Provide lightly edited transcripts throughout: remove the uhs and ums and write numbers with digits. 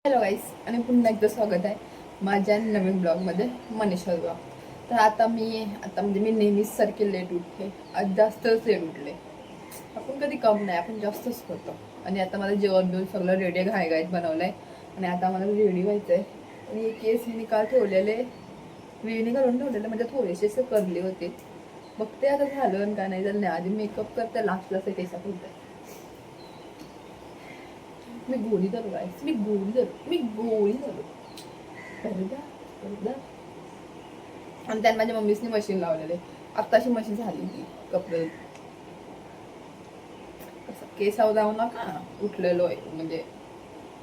Hello गाईस आणि पुन्हा एकदा स्वागत आहे माझ्या नवीन ब्लॉगमध्ये मनीषा ब्लॉग. तर आता मी नेहमीच सारखे लेट उठते. आज जास्तच लेट उठले. आपण कधी कम नाही, आपण जास्तच करतो. आणि आता मला जेवण बिवून सगळं रेडी घाईघाईत बनवलंय आणि आता मला रेडी व्हायचंय. आणि केस मी काल ठेवलेले वेणी घालून ठेवलेले, म्हणजे थोडेसे करले होते. मग ते आता झालं का नाही झालं नाही. आधी मेकअप करते, लास्टला ते केसा फुलते. मी गोळी धरू गाईस, मी गोळी धरू पडदा. आणि त्यात माझ्या मम्मीसनी मशीन लावलेले. आत्ताशी मशीन झाली ती कपडे. केस जाऊ नका, उठलेलो आहे म्हणजे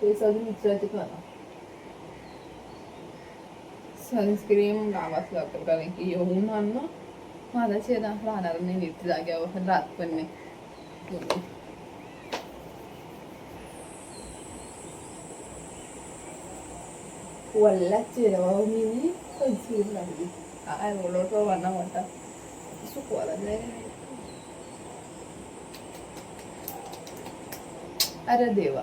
केस अजून विचारायचे का. सनस्क्रीन लावाच लागतं, कारण की येऊन आणणं माझा चेहरा राहणार नाही नीट जाग्यावर, राहत पण नाही. वल्ला चेहऱ्यावर मी सनस्क्रीन लागली. काय बोलवतो वाना वाटा सुकवायला जाय. अरे देवा,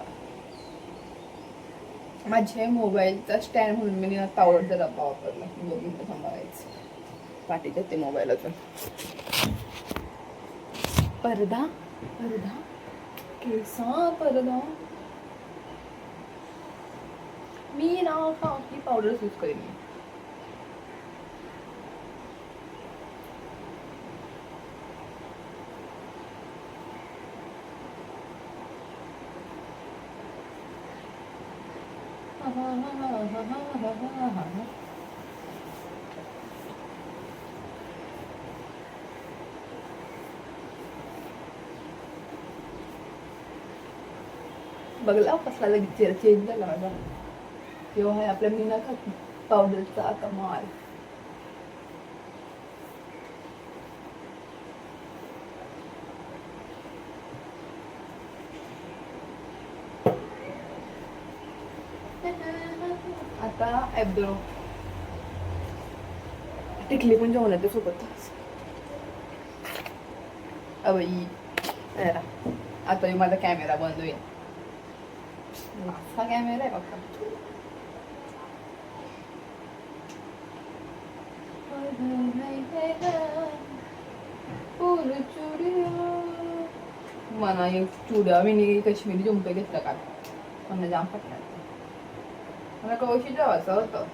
माझ्या मोबाईलचा स्टँड म्हणून मी पावडरचा डब्बा वापरला. 2 मिनिटं थांबायचं, पाठीत येते मोबाईलातून. पडदा पडदा केसा पडदा. मी ना काकी पावडर यूज करेन. बघला कसला लगेच चेंज झाला माझा. तेव्हा आहे आपल्या मीना खात पावडरचा कमाल. आता ॲब्रो टिकली पण जेवणाच्या सोबतच. अवई आता माझा कॅमेरा बंद होईल. असा कॅमेरा आहे बघा. मला एक चुड्या मी काश्मीरी जुंपे घेतला का मला जाम पटला. मला कवशी जेवायचं होतं.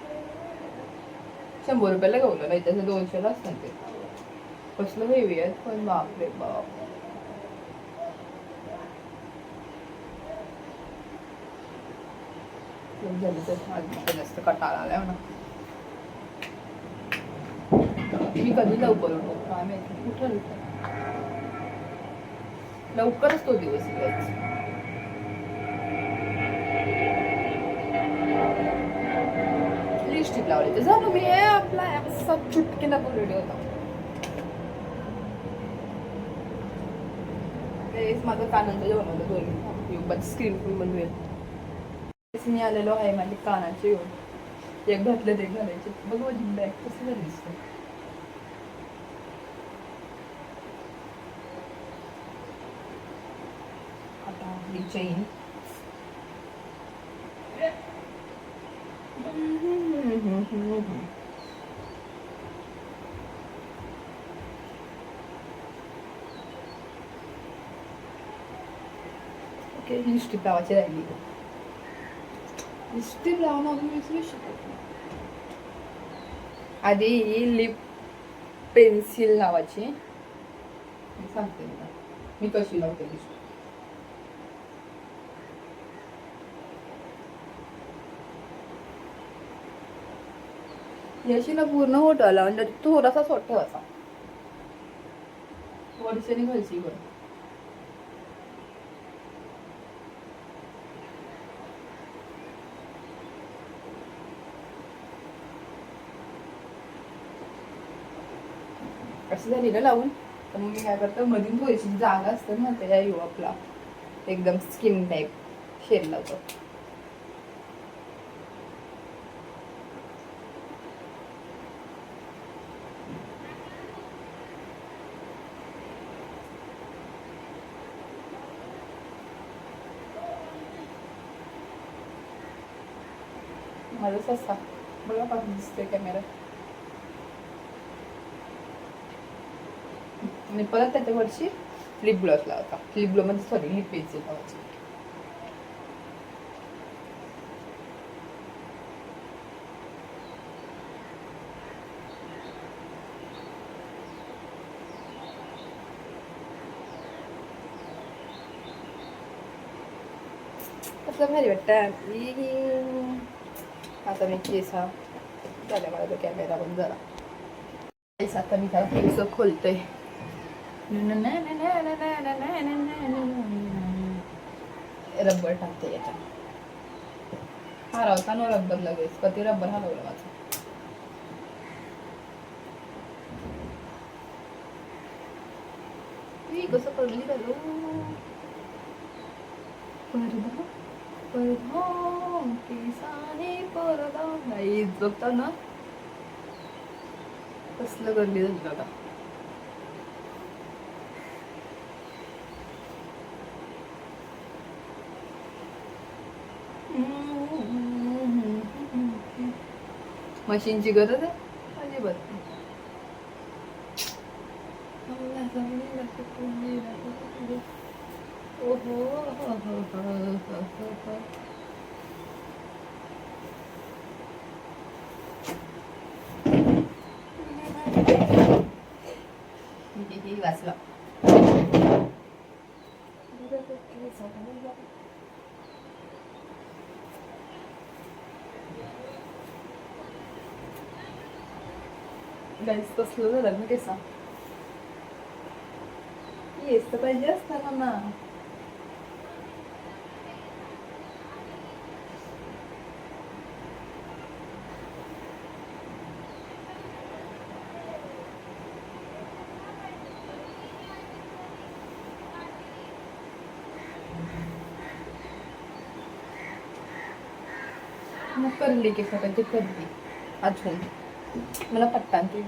100 रुपयाला गवलं नाही, त्याचं 200ला असतं ते. कसलं हेवी आहे पण, बापरे बाप. झाली तर आज जास्त कटाळा आलाय म्हणा. मी कधी लवकर उठतो काय माहिती, कुठं लवकरच तो दिवस यायचा. लिपस्टिक लावली तर झालं. मी आपला सब चुटकीला बोलवले होता. तेच माझं कानांचं जेवण होतं. 2 मिनिट स्क्रीन पण बनवेल. मी आलेलो आहे माझे कानाचे येऊन. एक घातले ते घालायचे. बघ माझी बॅग कसं झाली दिसतं. आता आपली चेन. ओके, लिपस्टिक लावायची राहिली. लिपस्टिक लावून अजून विसरू शकतो. आधी ही लिप पेन्सिल लावायची. सांगते मी कशी लावते लिपस्टिक. याची ना पूर्ण होटाला म्हणजे थोडासा सोट ठेवायचा. वरच्याने घालची वर. असं झाली ना लावून, तर मग मी काय करतो, मधून थोडीशी जागा असते ना त्या येऊ आपला एकदम स्किन टाईप शेड लावतो. माझा ससा बघा पाहून दिसतोय कॅमेरा. आणि परत त्याच्यावरची लिप ग्लॉस लावता. लिप ग्लो मध्ये सॉरी लिप पेन्सिल लावायची. कसं भारी वाटतं. आता मी केस हा झाल्या मला तो कॅमेरा पण जरा केस आता मी त्याला केस खोलतोय. रब्बर टाकते याच्यात. हरवता ना रब्बर लगेच. कधी रब्बर हलवलं माझं. कसं पडली झालं परदा परदा केसाने परदा नाही बघता ना कसलं गर्दी झाली बघा. मशीनची गरज आहे अजिबात वाचला. गाईस कसलं झालं ना केसा. येस तर पाहिजे असताना ना. मग करली की सकाळची करली अजून मला पट्टा ते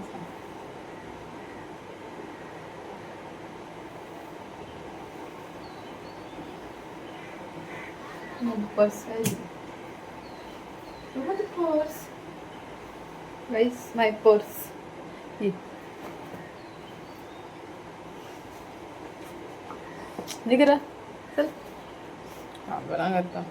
पर्स पर्स गाइस माय पर्स निघा चल. हा बरा करता.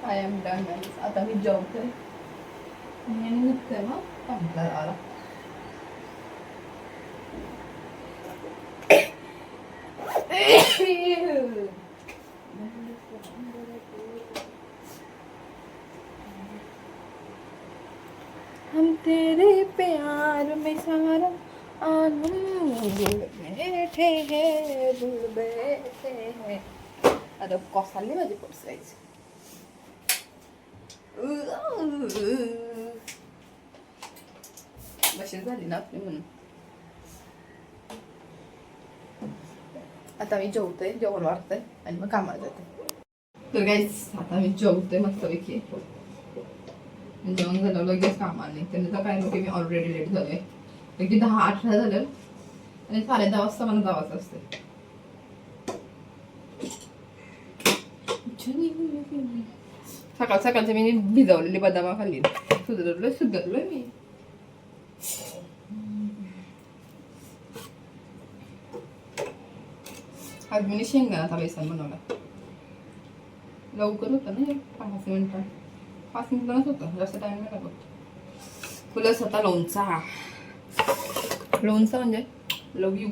I am done guys. आता मी जेवते आणि निघते मग पंधरा आला. हम तेरे प्यार में सारा आनंद बैठे हैं भूल बैठे हैं. आता कसाली माझी पर्स जायची. बशीर झाली ना आपली म्हणून. आता मी जेवते जेवण वाढतंय आणि मग कामाला जाते. तर गाईस आता मी जेवते मस्तपैकी. जेवण झालं लगेच कामाला नाही त्यांनी तर काय नको मी ऑलरेडी लेट झालोय. अगदी 10-11 झालं आणि 10:30 वाजता मला जावाचं असते. सकाळ सकाळचे मी भिजवलेली बदामा खाल्ली. सुधारलोय मी. आज मी शेंगदाण्याचा बेसन बनवला. लवकर होतं ना 5 मिनिटं. 5 मिनिटांच होतं जास्त टाइम नाही लागत. प्लस आता लोणचा. लोणचा म्हणजे लव यू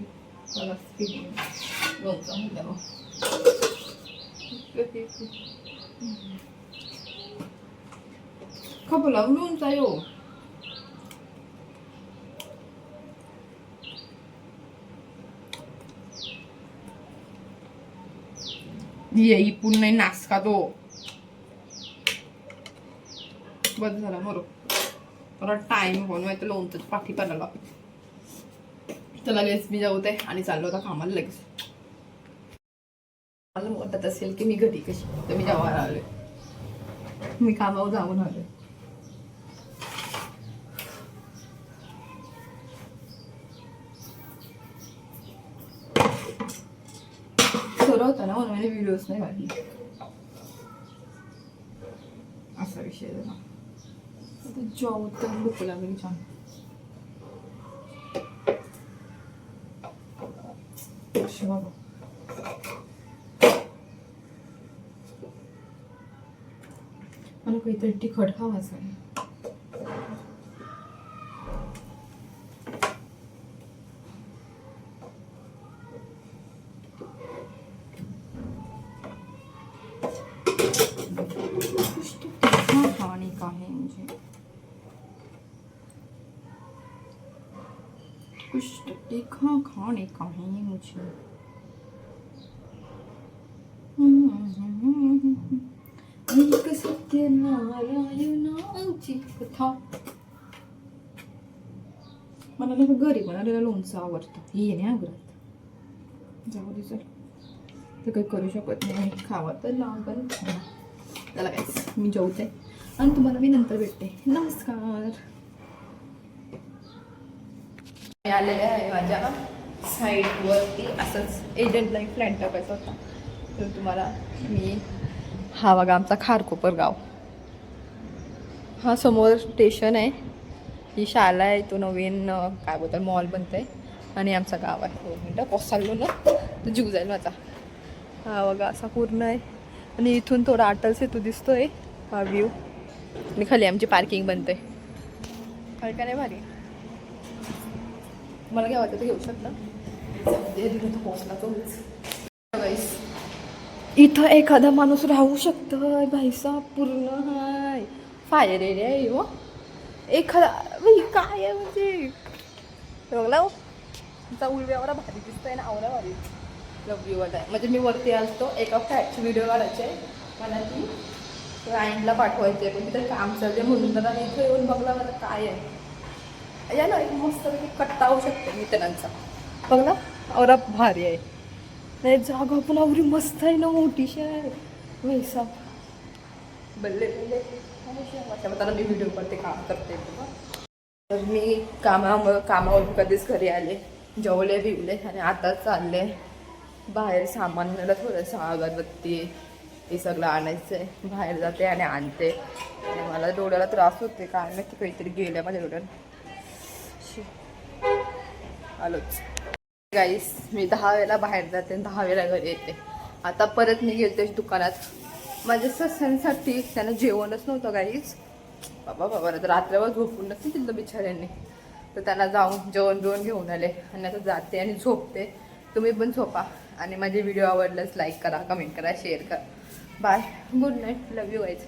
लोणचा म्हटलं खबर लावून लोणचा यो. यही पुन्हा नासका तो बस झाला बरोबर. परत टाइम होऊन माहिती लोणचं पाठी करायला. तर लगेच मी जाऊते आणि चाललो होता कामाला लगेच. तुम्हाला वाटत असेल की मी घरी कशी तर मी जेव्हा आलोय, मी कामावर जाऊन आलोय. खरं होतं ना म्हणून मी व्हिडिओज नाही काढली, असा विषय झाला. जॉब तर भूक लागली छान. बाबा मला काहीतरी तिखट खावायचं आहे. खाने का है मुझे कुछ तो तीखा खाने का है मुझे. एक सत्यनारायणाची कथा. मला ना घरी बनवलेलं लोणचं आवडतं. हे नाही आवडत, जाऊ दे चल, ते काही करू शकत नाही. खावा तर लागल. त्याला काय, मी जेवते आणि तुम्हाला मी नंतर भेटते. नमस्कार. मी आलेले आहे माझ्या साईडवरती. असंच एजंटला एक फ्लॅट टाकायचा होता, तर तुम्हाला मी, हा बघा आमचा खारकोपर गाव, हा समोर स्टेशन आहे, ही शाळा आहे, तो नवीन काय बोलतात मॉल बनतंय आणि आमचं गाव आहे. 2 मिनटं पोच चाललो ना तर जीव जाईल माझा. हा बघा असा पूर्ण आहे आणि इथून थोडा अटल सेतू दिसतोय, हा व्ह्यू. आणि खाली आमची पार्किंग बनते. काय का नाही भारी. मला काय वाटतं ते घेऊ शकता. पोचला तो इथं एखादा माणूस राहू शकतोय. भाईसा पूर्ण हाय फायर एरिया आहे हो. एखादा काय आहे म्हणजे बघला हो, तुमचा उलव्यावरा भारी दिसतोय ना, आवरा भारी लव्ह आहे. म्हणजे मी वरती आलतो, एका फ्लॅटची व्हिडिओ काढायचे, मला ती क्लायंटला पाठवायचे, पण तिथे काम चालले म्हणून तर आणि इथं येऊन बघला मला काय आहे. या ना एक मस्त कट्टा होऊ शकतो मित्रांचा. बघला आवरा भारी आहे. नाही जागा पण आवरी मस्त आहे ना, मोठीशी आहे. वैसा बल्ले बल्ले त्याला मी व्हिडिओ करते, काम करते. तर मी कामावरून कधीच घरी आले, जेवले बिवले आणि आता चालले बाहेर सामान मला थोडंसं अगरबत्ती हे सगळं आणायचं आहे. बाहेर जाते आणि आणते. आणि मला डोळ्याला त्रास होते, काय माहिती काहीतरी गेलं माझ्या डोळ्यात. आलोच गाईस, मी 10 वेळेला बाहेर जाते आणि 10 वेळेला घरी येते. आता परत मी गेलते दुकानात माझ्या सस्यांसाठी, त्यांना जेवणच नव्हतं गाईस. बाबा तर रात्रभर झोपून नसते तिथलं बिचाऱ्यांनी, तर त्यांना जाऊन जेवण घेऊन आले आणि आता जाते आणि झोपते. तुम्ही पण झोपा आणि माझे व्हिडिओ आवडल्यास लाईक करा, कमेंट करा, शेअर करा. Bye, good night, love you guys.